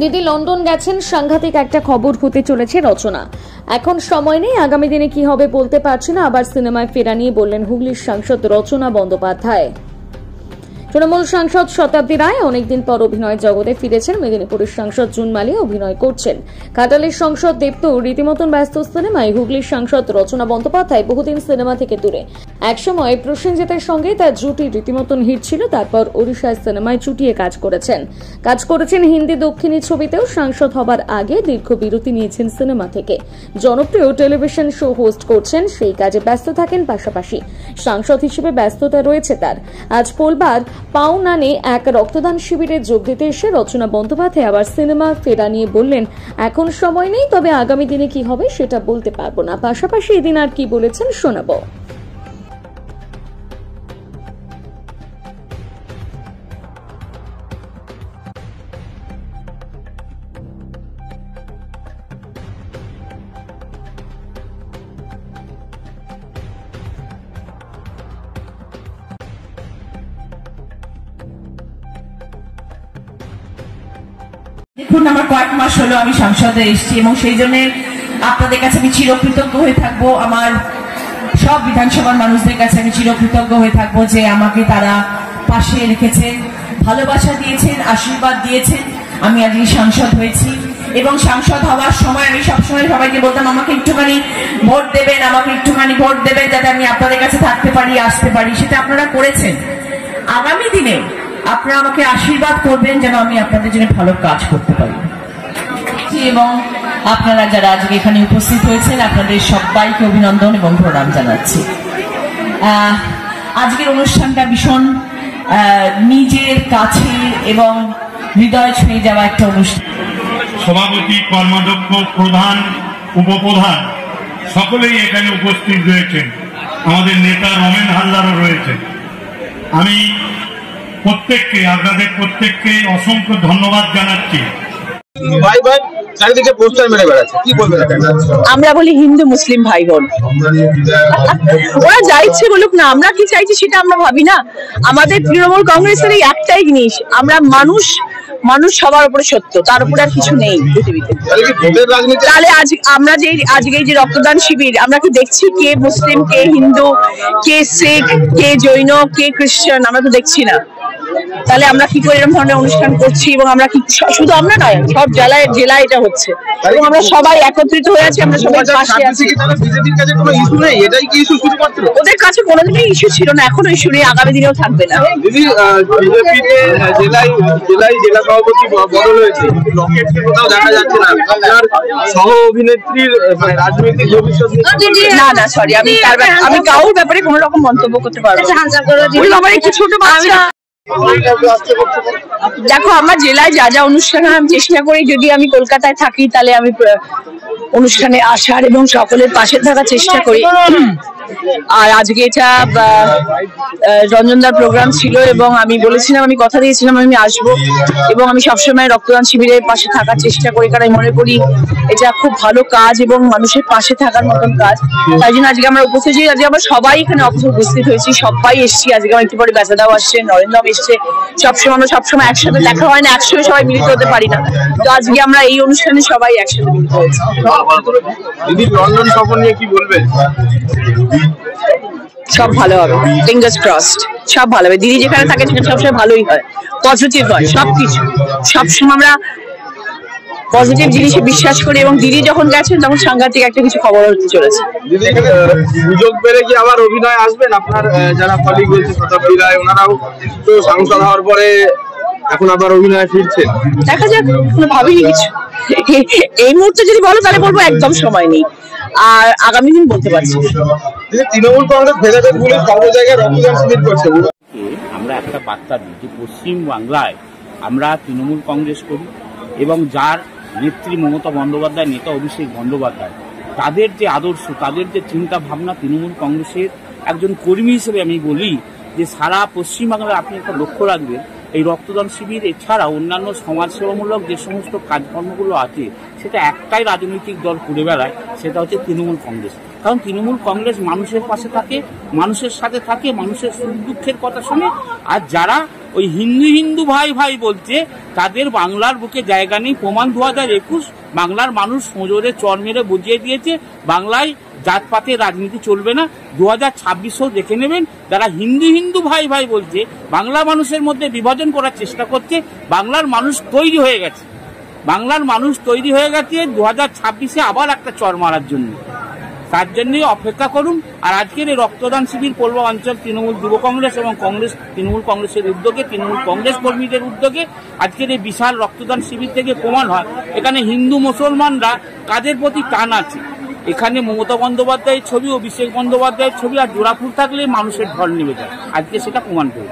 দিদি লন্ডন গেছেন, সাংঘাতিক একটা খবর হতে চলেছে রচনা। এখন সময় নেই, আগামী দিনে কি হবে বলতে পারছি না। আবার সিনেমায় ফেরা নিয়ে বললেন হুগলির সাংসদ রচনা বন্দ্যোপাধ্যায়। তৃণমূল সাংসদ শতাব্দী রায় অনেকদিন পর অভিনয় জগতে ফিরেছেন। মেদিনীপুরের সাংসদ জুন মালি অভিনয় করছেন। ঘাটালের সাংসদ দেবতু রীতিমতন ব্যস্ত সিনেমায়। হুগলির সাংসদ রচনা বন্দ্যোপাধ্যায় বহুদিন সিনেমা থেকে দূরে। একসময় প্রসেনজিতের সঙ্গে তার জুটি রীতিমতন হিট ছিল। তারপর ওড়িশার সিনেমায় চুটিয়ে কাজ করেছেন হিন্দি দক্ষিণী ছবিতেও। সাংসদ হবার আগে দীর্ঘ বিরতি নিয়েছেন সিনেমা থেকে। জনপ্রিয় টেলিভিশন শো হোস্ট করছেন, সেই কাজে ব্যস্ত থাকেন। পাশাপাশি সাংসদ হিসেবে ব্যস্ততা রয়েছে তার। আজ পোলবার পাওনানে এক রক্তদান শিবিরে যোগ দিতে এসে রচনা বন্দ্যোপাধ্যায় আবার সিনেমা ফেরা নিয়ে বললেন, এখন সময় নেই, তবে আগামী দিনে কি হবে সেটা বলতে পারবো না। পাশাপাশি এদিন আর কি বলেছেন শোনাবো। দেখুন, আমার কয়েক মাস হলো আমি সংসদে এসেছি এবং সেই জন্য আপনাদের কাছে আমি চিরকৃতজ্ঞ হয়ে থাকবো। আমার সব বিধানসভার মানুষদের কাছে আমি চিরকৃতজ্ঞ হয়ে থাকবো যে আমাকে তারা পাশে রেখেছেন, ভালোবাসা দিয়েছেন, আশীর্বাদ দিয়েছেন। আমি আজকে সাংসদ হয়েছি এবং সাংসদ হওয়ার সময় আমি সবসময় সবাইকে বলতাম, আমাকে একটুখানি ভোট দেবেন, যাতে আমি আপনাদের কাছে থাকতে পারি, আসতে পারি। সেটা আপনারা করেছেন। আগামী দিনে আপনারা আমাকে আশীর্বাদ করবেন যেন আমি আপনাদের জন্য ভালো কাজ করতে পারি। এবং আপনারা যারা আজকে এখানে উপস্থিত হয়েছেন, আপনাদের সবাইকে অভিনন্দন এবং প্রণাম জানাচ্ছি। আজকের অনুষ্ঠানটা ভীষণ নিজের কাছে এবং হৃদয় ছুঁয়ে যাওয়া একটা অনুষ্ঠান। সভাপতি, কর্মাধ্যক্ষ, প্রধান, উপপ্রধান সকলেই এখানে উপস্থিত রয়েছেন। আমাদের নেতা রমেন হালদারও রয়েছে। আমি আপনাদের প্রত্যেককে অসংখ্য ধন্যবাদ জানাচ্ছি। আমরা বলি হিন্দু মুসলিম ভাই বোন, ওরা যা ইচ্ছে বলুক না, আমরা কি চাইছি সেটা আমরা ভাবি না। আমাদের তৃণমূল কংগ্রেসের এই একটাই জিনিস, আমরা মানুষ সবার উপরে সত্য, তার উপরে আর কিছু নেই পৃথিবীতে। তাহলে আমরা যে আজকে যে রক্তদান শিবির, আমরা কি দেখছি কে মুসলিম, কে হিন্দু, কে শিখ, কে জৈন, কে খ্রিস্টান? আমরা তো দেখছি না। তাহলে আমরা কি করে এরকম ধরনের অনুষ্ঠান করছি? এবং আমরা কি শুধু আমরা নয়, সব জেলায় এটা হচ্ছে এবং আমরা সবাই একত্রিত হয়ে আছি, আমরা সবাই পাশে আছি। ওদের কাছে কোনোদিনই ইস্যু ছিল না, এখনো ইস্যু নেই, আগামী দিনেও থাকবে না। না সরি, আমি কারোর ব্যাপারে কোনো রকম মন্তব্য করতে পারবো না। আমার একটু ছোট বাচ্চা। দেখো, আমার জেলায় যা অনুষ্ঠান আমি চেষ্টা করি, যদি আমি কলকাতায় থাকি তাহলে আমি অনুষ্ঠানে আসার এবং সকলের পাশে থাকার চেষ্টা করি। আর আজকে এটা রঞ্জনদার প্রোগ্রাম ছিল এবং আমি বলেছিলাম, আমি কথা দিয়েছিলাম আমি আসবো এবং আমি সবসময় রক্তদান শিবিরের পাশে থাকার চেষ্টা করি, কারণ আমি মনে করি এটা খুব ভালো কাজ এবং মানুষের পাশে থাকার মতন কাজ। তাই জন্য আজকে আমরা উপস্থিত, আজকে আমরা সবাই এখানে উপস্থিত হয়েছি, সবাই এসছি। আজকে আমার একটু পরে বেচাদাও আসছে, নরেন্দ্রম এসছে। সবসময় একসাথে দেখা হয় না, একসঙ্গে সবাই মিলিত হতে পারি না, তো আজকে আমরা এই অনুষ্ঠানে সবাই একসাথে মিলিত হয়েছি। লন্ডন সফর নিয়ে কি বলবেন? সব ভালো হবে, ফিঙ্গার্স ক্রসড, সব ভালো হবে। দিদি যেখানে থাকে সেখানে সবসময় ভালোই হয়, পজিটিভ হয় সবকিছু। সবসময় আমরা পজিটিভ জিনিসে বিশ্বাস করি এবং দিদি যখন গেছেন তখন সাংঘাতিক একটা কিছু খবর হতে চলেছে। সুযোগ পেলে কি আবার অভিনয় আসবেন? আপনার যারা কলিগ রয়েছে, শতাব্দী রায়, ওনারাও তো সাংসদ হওয়ার পরে এখন আবার অভিনয় ফিরছেন। দেখা যাক, কোনো ভাবিনি কিছু। এই মুহূর্তে যদি বলো তাহলে বলবো একদম সময় নেই, আর আগামী দিন বলতে পারছি। তৃণমূল কংগ্রেস ভেদাভেদ বলে সর্ব জায়গায় রক্তদান শিবির করছে। আমরা একটা বার্তা দিই যে পশ্চিম বাংলায় আমরা তৃণমূল কংগ্রেস করি এবং যার নেত্রী মমতা বন্দ্যোপাধ্যায়, নেতা অভিষেক বন্দ্যোপাধ্যায়, তাদের যে আদর্শ, তাদের যে চিন্তা ভাবনা, তৃণমূল কংগ্রেসের একজন কর্মী হিসেবে আমি বলি যে সারা পশ্চিমবাংলায় আপনি একটা লক্ষ্য রাখবেন, এই রক্তদান শিবির এছাড়া অন্যান্য সমাজসেবামূলক যে সমস্ত কাজকর্মগুলো আছে সেটা একটাই রাজনৈতিক দল করে বেড়ায়, সেটা হচ্ছে তৃণমূল কংগ্রেস। কারণ তৃণমূল কংগ্রেস মানুষের পাশে থাকে, মানুষের সাথে থাকে, মানুষের সুখ দুঃখের কথা শোনে। আর যারা ওই হিন্দু হিন্দু ভাই ভাই বলছে, তাদের বাংলার বুকে জায়গা নেই। প্রমাণ 2021 বাংলার মানুষ সজোরে চর মেরে বুঝিয়ে দিয়েছে বাংলায় জাতপাতের রাজনীতি চলবে না। 2026-ও দেখে নেবেন, যারা হিন্দু হিন্দু ভাই ভাই বলছে বাংলা মানুষের মধ্যে বিভাজন করার চেষ্টা করছে। বাংলার মানুষ তৈরি হয়ে গেছে, বাংলার মানুষ তৈরি হয়ে গেছে 2026-এ আবার একটা চর মারার জন্য। তার জন্যই অপেক্ষা করুন। আর আজকের এই রক্তদান শিবির পূর্ব অঞ্চল তৃণমূল যুব কংগ্রেস এবং তৃণমূল কংগ্রেসের উদ্যোগে, তৃণমূল কংগ্রেস কর্মীদের উদ্যোগে আজকের এই বিশাল রক্তদান শিবির থেকে প্রমাণ হয় এখানে হিন্দু মুসলমানরা কাদের প্রতি টান আছে। এখানে মমতা বন্দ্যোপাধ্যায়ের ছবি, অভিষেক বন্দ্যোপাধ্যায়ের ছবি আর জোড়াফুল থাকলে মানুষের ঢল নেমে যায়। আজকে সেটা প্রমাণ করে।